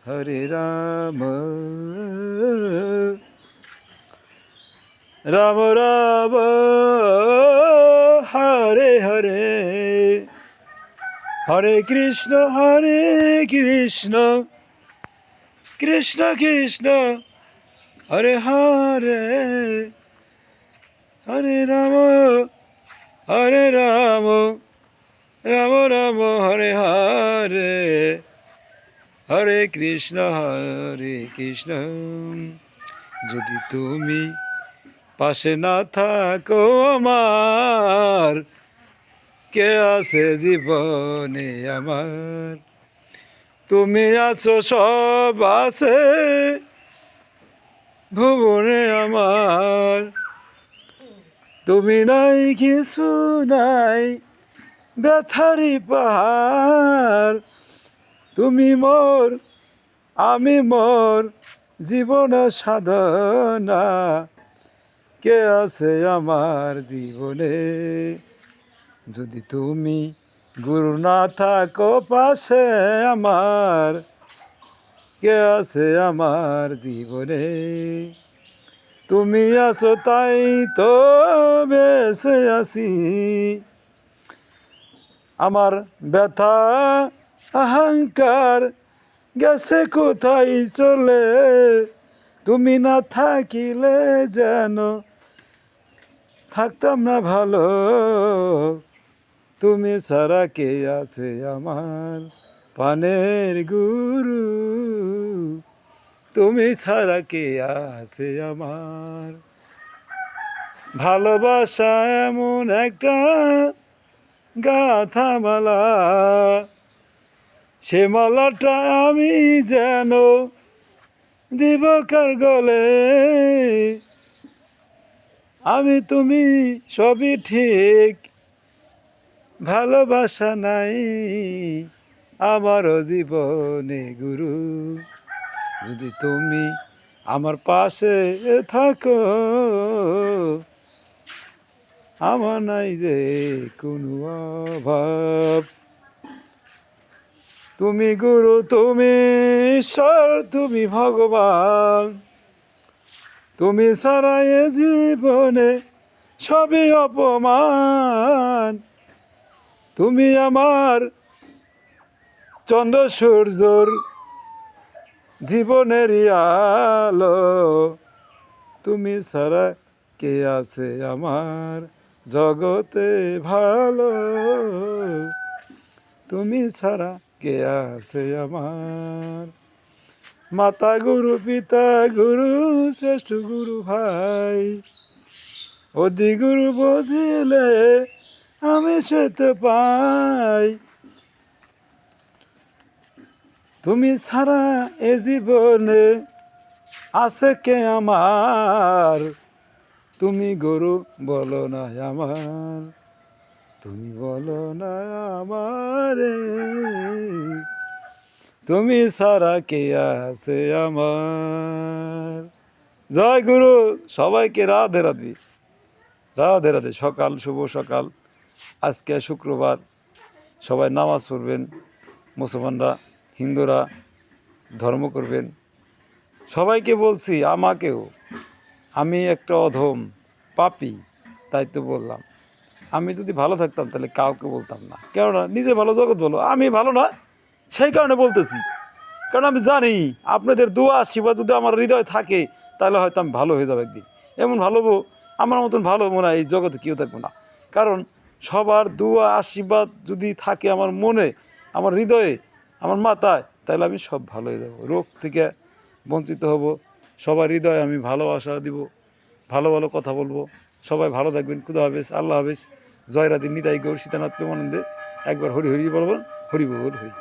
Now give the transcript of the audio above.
হরে রাম রাম হরে হরে হরে কৃষ্ণ কৃষ্ণ কৃষ্ণ হরে হরে হরে রাম রাম রাম হরে হরে হরে কৃষ্ণ যদি তুমি পাশে না থাকো আমার কে আছে জীবনে আমার তুমি আছো সব আছে ভুবনে আমার তুমি নাই কিছু নাই ব্যথারি পাহাড় তুমি মোর আমি মোর জীবন সাধনা কে আছে আমার জীবনে যদি তুমি গুরু না থাকো পাশে আমার কে আছে আমার জীবনে তুমি আছো তাই তো বেঁচে আছি আমার ব্যথা অহংকার গেছে কোথায় চলে তুমি না থাকিলে যেন থাকতাম না ভালো তুমি ছাড়া কে আছে আমার পানের গুরু তুমি ছাড়া কে আছে আমার ভালোবাসা এমন একটা গাথা মালা সে মালাটা আমি যেন দিব কার গলে আমি তুমি সবই ঠিক ভালোবাসা নাই আমারও জীবনে গুরু যদি তুমি আমার পাশে থাকো আমার নাই যে কোনো অভাব তুমি গুরু তুমি ঈশ্বর তুমি ভগবান তুমি ছাড়া এ জীবনে সবই অপমান তুমি আমার চন্দ্র সূর্যর জীবনের আলো তুমি ছাড়া কে আছে আমার জগতে ভালো তুমি ছাড়া কে আছে আমার মাতা গুরু পিতা গুরু শ্রেষ্ঠ গুরু ভাই অধি গুরু বুঝিলে আমি সেতে পাই তুমি ছাড়া এ জীবনে আছে কে আমার তুমি গুরু বলো না আমার তুমি বলো না আমারে তুমি ছাড়া কে আছে আমার জয় গুরু সবাইকে রাধে রাধে রাধে রাধে সকাল শুভ সকাল আজকে শুক্রবার সবাই নামাজ পড়বেন মুসলমানরা হিন্দুরা ধর্ম করবেন সবাইকে বলছি আমাকেও আমি একটা অধম পাপী তাই তো বললাম আমি যদি ভালো থাকতাম তাহলে কাউকে বলতাম না কেননা নিজে ভালো জগৎ ভালো আমি ভালো না সেই কারণে বলতেছি কারণ আমি জানি আপনাদের দোয়া আশীর্বাদ যদি আমার হৃদয় থাকে তাহলে হয়তো আমি ভালো হয়ে যাবো একদিন এমন ভালো আমার মতন ভালো মনে হয় এই জগতে কেউ থাকবো না কারণ সবার দোয়া আশীর্বাদ যদি থাকে আমার মনে আমার হৃদয়ে আমার মাথায় তাহলে আমি সব ভালো হয়ে যাবো রোগ থেকে বঞ্চিত হব সবার হৃদয়ে আমি ভালোবাসা দিব ভালো ভালো কথা বলবো সবাই ভালো থাকবেন খুদা হাফেজ আল্লাহ হাফেজ জয় রাধে নিতাই গৌর সীতানাথ প্রেমানন্দে একবার হরি হরি বলবেন হরি বল হরি